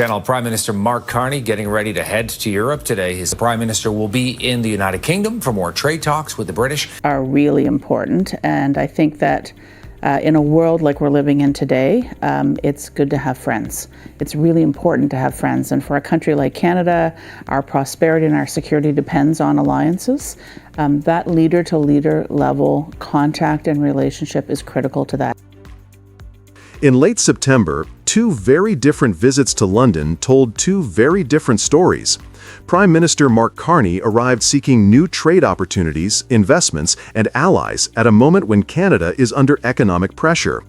Channel Prime Minister Mark Carney getting ready to head to Europe today. His Prime Minister will be in the United Kingdom for more trade talks with the British. Are really important, and I think that in a world like we're living in today, it's good to have friends. It's really important to have friends, and for a country like Canada, our prosperity and our security depends on alliances. That leader-to-leader level contact and relationship is critical to that. In late September, two very different visits to London told two very different stories. Prime Minister Mark Carney arrived seeking new trade opportunities, investments, and allies at a moment when Canada is under economic pressure.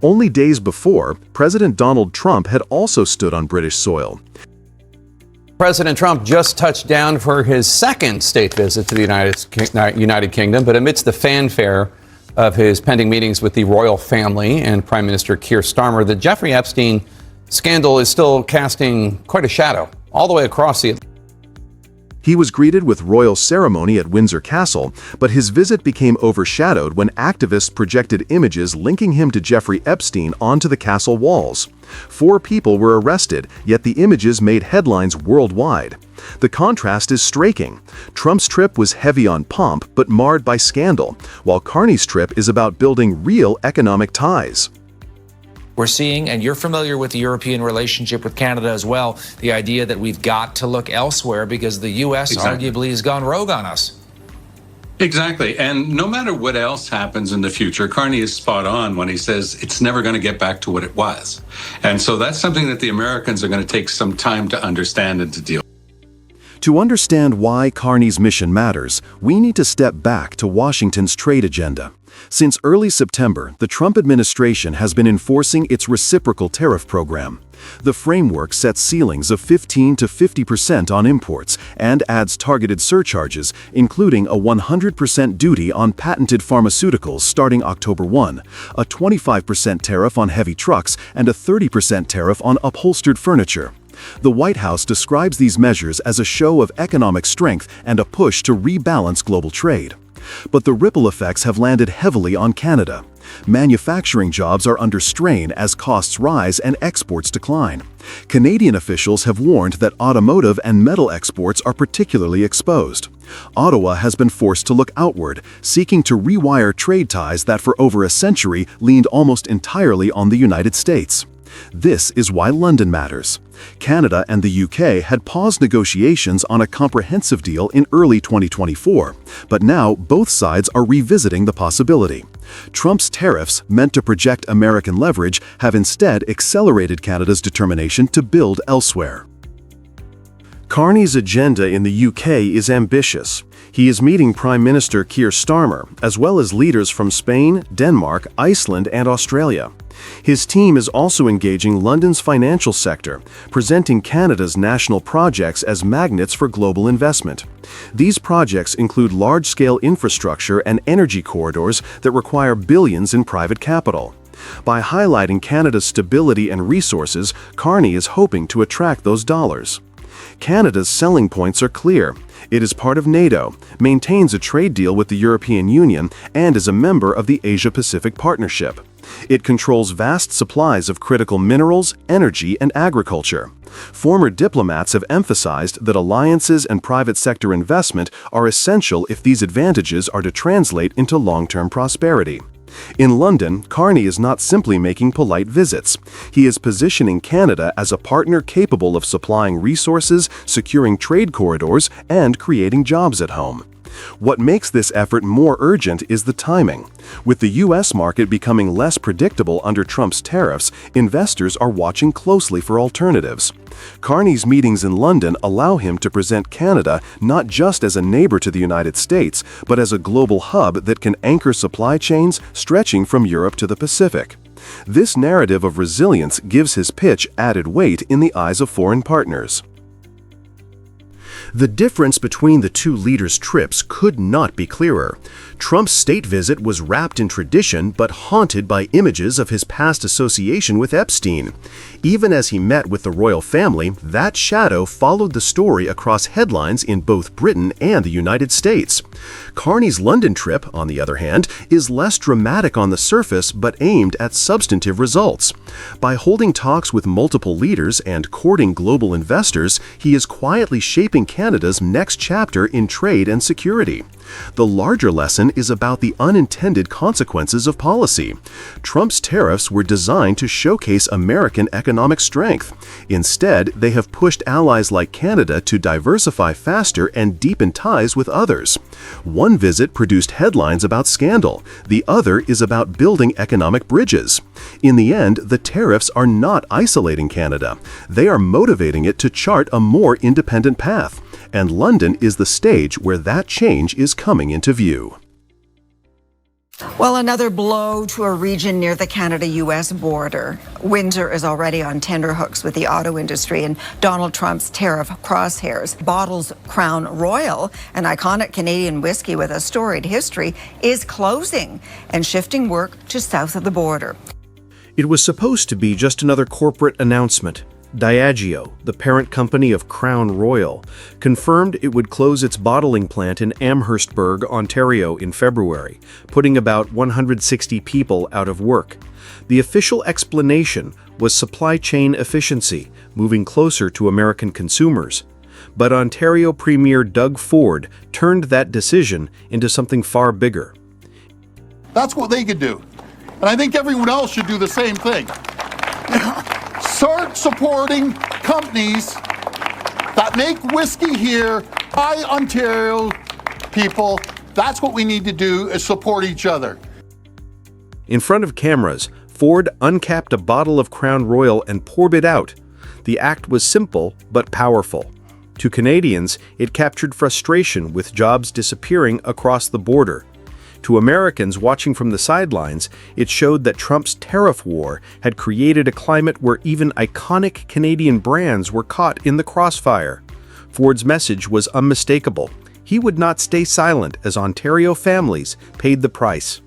Only days before, President Donald Trump had also stood on British soil. President Trump just touched down for his second state visit to the United Kingdom, but amidst the fanfare of his pending meetings with the royal family and Prime Minister Keir Starmer, the Jeffrey Epstein scandal is still casting quite a shadow all the way across the Atlantic. He was greeted with royal ceremony at Windsor Castle, but his visit became overshadowed when activists projected images linking him to Jeffrey Epstein onto the castle walls. 4 people were arrested, yet the images made headlines worldwide. The contrast is striking. Trump's trip was heavy on pomp but marred by scandal, while Carney's trip is about building real economic ties. We're seeing, and you're familiar with the European relationship with Canada as well, the idea that we've got to look elsewhere because the U.S. arguably has gone rogue on us. Exactly. And no matter what else happens in the future, Carney is spot on when he says it's never going to get back to what it was. And so that's something that the Americans are going to take some time to understand and to deal with. To understand why Carney's mission matters, we need to step back to Washington's trade agenda. Since early September, the Trump administration has been enforcing its reciprocal tariff program. The framework sets ceilings of 15% to 50% on imports and adds targeted surcharges, including a 100% duty on patented pharmaceuticals starting October 1, a 25% tariff on heavy trucks, and a 30% tariff on upholstered furniture. The White House describes these measures as a show of economic strength and a push to rebalance global trade. But the ripple effects have landed heavily on Canada. Manufacturing jobs are under strain as costs rise and exports decline. Canadian officials have warned that automotive and metal exports are particularly exposed. Ottawa has been forced to look outward, seeking to rewire trade ties that for over a century leaned almost entirely on the United States. This is why London matters. Canada and the UK had paused negotiations on a comprehensive deal in early 2024, but now both sides are revisiting the possibility. Trump's tariffs, meant to project American leverage, have instead accelerated Canada's determination to build elsewhere. Carney's agenda in the UK is ambitious. He is meeting Prime Minister Keir Starmer, as well as leaders from Spain, Denmark, Iceland, and Australia. His team is also engaging London's financial sector, presenting Canada's national projects as magnets for global investment. These projects include large-scale infrastructure and energy corridors that require billions in private capital. By highlighting Canada's stability and resources, Carney is hoping to attract those dollars. Canada's selling points are clear. It is part of NATO, maintains a trade deal with the European Union, and is a member of the Asia-Pacific Partnership. It controls vast supplies of critical minerals, energy, and agriculture. Former diplomats have emphasized that alliances and private sector investment are essential if these advantages are to translate into long-term prosperity. In London, Carney is not simply making polite visits. He is positioning Canada as a partner capable of supplying resources, securing trade corridors, and creating jobs at home. What makes this effort more urgent is the timing. With the U.S. market becoming less predictable under Trump's tariffs, investors are watching closely for alternatives. Carney's meetings in London allow him to present Canada not just as a neighbor to the United States, but as a global hub that can anchor supply chains stretching from Europe to the Pacific. This narrative of resilience gives his pitch added weight in the eyes of foreign partners. The difference between the two leaders' trips could not be clearer. Trump's state visit was wrapped in tradition but haunted by images of his past association with Epstein. Even as he met with the royal family, that shadow followed the story across headlines in both Britain and the United States. Carney's London trip, on the other hand, is less dramatic on the surface but aimed at substantive results. By holding talks with multiple leaders and courting global investors, he is quietly shaping Canada's next chapter in trade and security. The larger lesson is about the unintended consequences of policy. Trump's tariffs were designed to showcase American economic strength. Instead, they have pushed allies like Canada to diversify faster and deepen ties with others. One visit produced headlines about scandal. The other is about building economic bridges. In the end, the tariffs are not isolating Canada. They are motivating it to chart a more independent path. And London is the stage where that change is coming into view. Well, another blow to a region near the Canada-U.S. border. Windsor is already on tenterhooks with the auto industry and Donald Trump's tariff crosshairs. Bottles Crown Royal, an iconic Canadian whiskey with a storied history, is closing and shifting work to south of the border. It was supposed to be just another corporate announcement. Diageo, the parent company of Crown Royal, confirmed it would close its bottling plant in Amherstburg, Ontario in February, putting about 160 people out of work. The official explanation was supply chain efficiency, moving closer to American consumers. But Ontario Premier Doug Ford turned that decision into something far bigger. That's what they could do. And I think everyone else should do the same thing. Start supporting companies that make whiskey here by Ontario people. That's what we need to do, is support each other. In front of cameras, Ford uncapped a bottle of Crown Royal and poured it out. The act was simple but powerful. To Canadians, it captured frustration with jobs disappearing across the border. To Americans watching from the sidelines, it showed that Trump's tariff war had created a climate where even iconic Canadian brands were caught in the crossfire. Ford's message was unmistakable. He would not stay silent as Ontario families paid the price.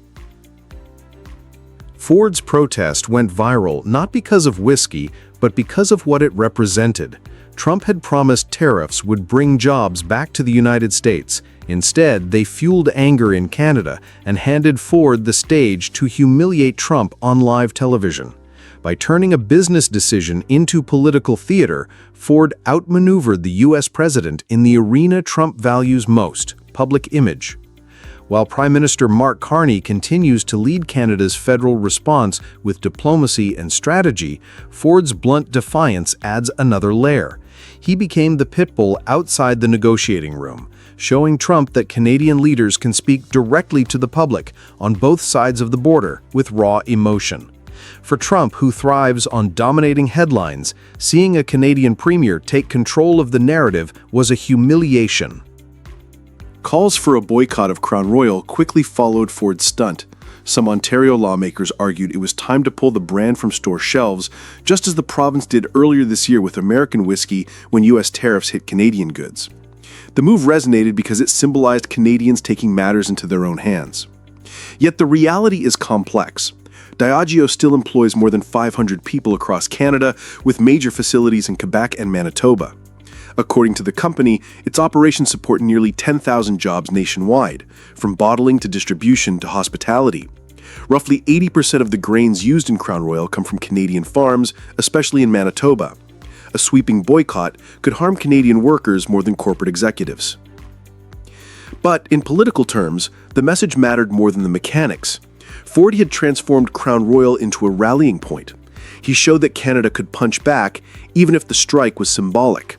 Ford's protest went viral not because of whiskey, but because of what it represented. Trump had promised tariffs would bring jobs back to the United States. Instead, they fueled anger in Canada and handed Ford the stage to humiliate Trump on live television. By turning a business decision into political theater, Ford outmaneuvered the U.S. president in the arena Trump values most, public image. While Prime Minister Mark Carney continues to lead Canada's federal response with diplomacy and strategy, Ford's blunt defiance adds another layer. He became the pit bull outside the negotiating room, showing Trump that Canadian leaders can speak directly to the public on both sides of the border with raw emotion. For Trump, who thrives on dominating headlines, seeing a Canadian premier take control of the narrative was a humiliation. Calls for a boycott of Crown Royal quickly followed Ford's stunt. Some Ontario lawmakers argued it was time to pull the brand from store shelves, just as the province did earlier this year with American whiskey when U.S. tariffs hit Canadian goods. The move resonated because it symbolized Canadians taking matters into their own hands. Yet the reality is complex. Diageo still employs more than 500 people across Canada, with major facilities in Quebec and Manitoba. According to the company, its operations support nearly 10,000 jobs nationwide, from bottling to distribution to hospitality. Roughly 80% of the grains used in Crown Royal come from Canadian farms, especially in Manitoba. A sweeping boycott could harm Canadian workers more than corporate executives. But in political terms, the message mattered more than the mechanics. Ford had transformed Crown Royal into a rallying point. He showed that Canada could punch back, even if the strike was symbolic.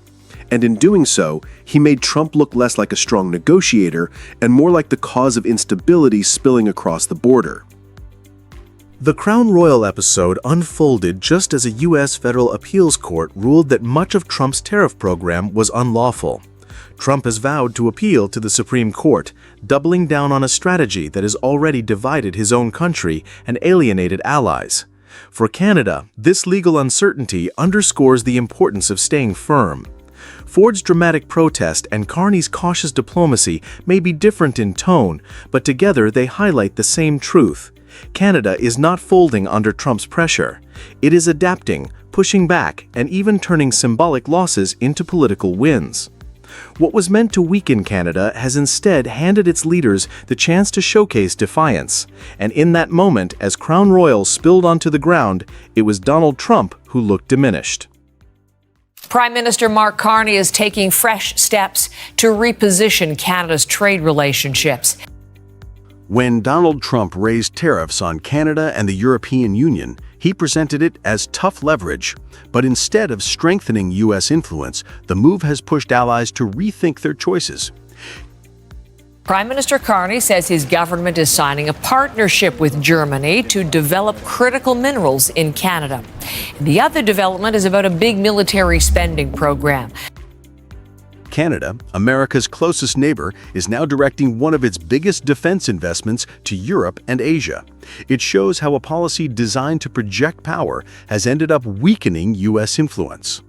And in doing so, he made Trump look less like a strong negotiator and more like the cause of instability spilling across the border. The Crown Royal episode unfolded just as a U.S. federal appeals court ruled that much of Trump's tariff program was unlawful. Trump has vowed to appeal to the Supreme Court, doubling down on a strategy that has already divided his own country and alienated allies. For Canada, this legal uncertainty underscores the importance of staying firm. Ford's dramatic protest and Carney's cautious diplomacy may be different in tone, but together they highlight the same truth. Canada is not folding under Trump's pressure. It is adapting, pushing back, and even turning symbolic losses into political wins. What was meant to weaken Canada has instead handed its leaders the chance to showcase defiance. And in that moment, as Crown Royal spilled onto the ground, it was Donald Trump who looked diminished. Prime Minister Mark Carney is taking fresh steps to reposition Canada's trade relationships. When Donald Trump raised tariffs on Canada and the European Union, he presented it as tough leverage. But instead of strengthening U.S. influence, the move has pushed allies to rethink their choices. Prime Minister Carney says his government is signing a partnership with Germany to develop critical minerals in Canada. The other development is about a big military spending program. Canada, America's closest neighbor, is now directing one of its biggest defense investments to Europe and Asia. It shows how a policy designed to project power has ended up weakening U.S. influence.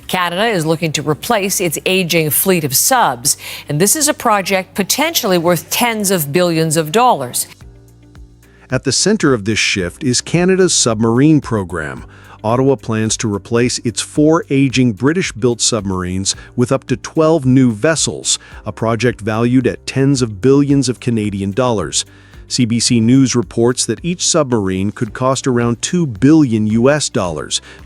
Canada is looking to replace its aging fleet of subs, and this is a project potentially worth tens of billions of dollars. At the center of this shift is Canada's submarine program. Ottawa plans to replace its 4 aging British-built submarines with up to 12 new vessels, a project valued at tens of billions of Canadian dollars. CBC News reports that each submarine could cost around $2 billion US,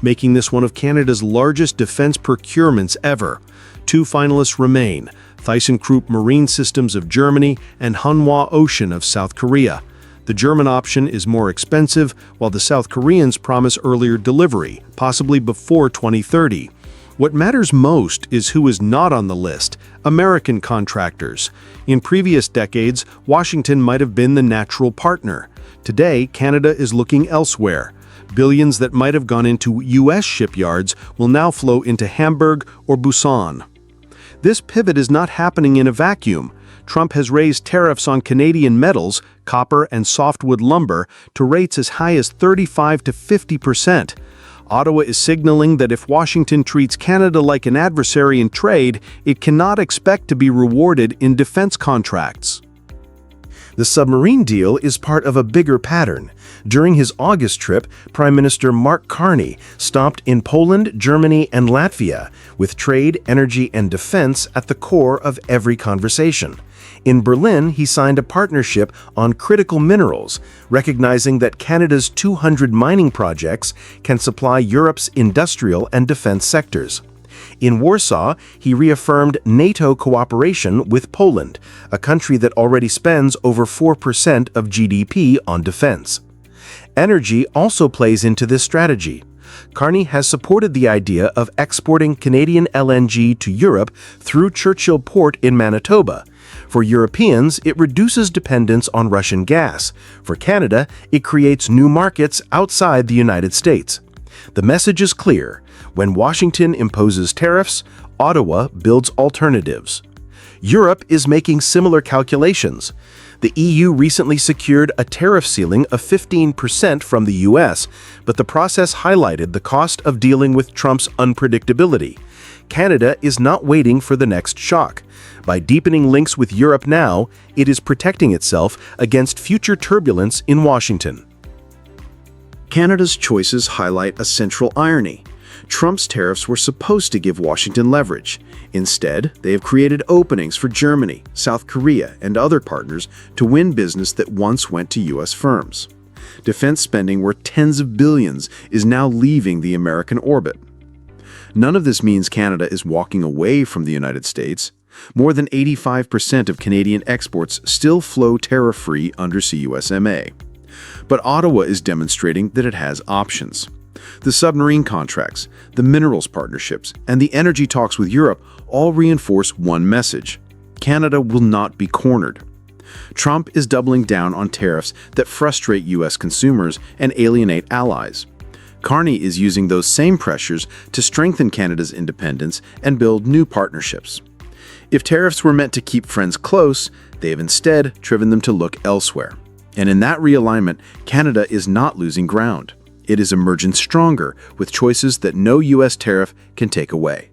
making this one of Canada's largest defense procurements ever. 2 finalists remain: ThyssenKrupp Marine Systems of Germany and Hanwha Ocean of South Korea. The German option is more expensive, while the South Koreans promise earlier delivery, possibly before 2030. What matters most is who is not on the list: American contractors. In previous decades, Washington might have been the natural partner. Today, Canada is looking elsewhere. Billions that might have gone into U.S. shipyards will now flow into Hamburg or Busan. This pivot is not happening in a vacuum. Trump has raised tariffs on Canadian metals, copper, and softwood lumber to rates as high as 35% to 50%. Ottawa is signaling that if Washington treats Canada like an adversary in trade, it cannot expect to be rewarded in defense contracts. The submarine deal is part of a bigger pattern. During his August trip, Prime Minister Mark Carney stopped in Poland, Germany, and Latvia, with trade, energy, and defense at the core of every conversation. In Berlin, he signed a partnership on critical minerals, recognizing that Canada's 200 mining projects can supply Europe's industrial and defense sectors. In Warsaw, he reaffirmed NATO cooperation with Poland, a country that already spends over 4% of GDP on defense. Energy also plays into this strategy. Carney has supported the idea of exporting Canadian LNG to Europe through Churchill Port in Manitoba. For Europeans, it reduces dependence on Russian gas. For Canada, it creates new markets outside the United States. The message is clear: when Washington imposes tariffs, Ottawa builds alternatives. Europe is making similar calculations. The EU recently secured a tariff ceiling of 15% from the US, but the process highlighted the cost of dealing with Trump's unpredictability. Canada is not waiting for the next shock. By deepening links with Europe now, it is protecting itself against future turbulence in Washington. Canada's choices highlight a central irony. Trump's tariffs were supposed to give Washington leverage. Instead, they have created openings for Germany, South Korea, and other partners to win business that once went to U.S. firms. Defense spending worth tens of billions is now leaving the American orbit. None of this means Canada is walking away from the United States. More than 85% of Canadian exports still flow tariff-free under CUSMA. But Ottawa is demonstrating that it has options. The submarine contracts, the minerals partnerships, and the energy talks with Europe all reinforce one message: Canada will not be cornered. Trump is doubling down on tariffs that frustrate U.S. consumers and alienate allies. Carney is using those same pressures to strengthen Canada's independence and build new partnerships. If tariffs were meant to keep friends close, they have instead driven them to look elsewhere. And in that realignment, Canada is not losing ground. It is emerging stronger, with choices that no U.S. tariff can take away.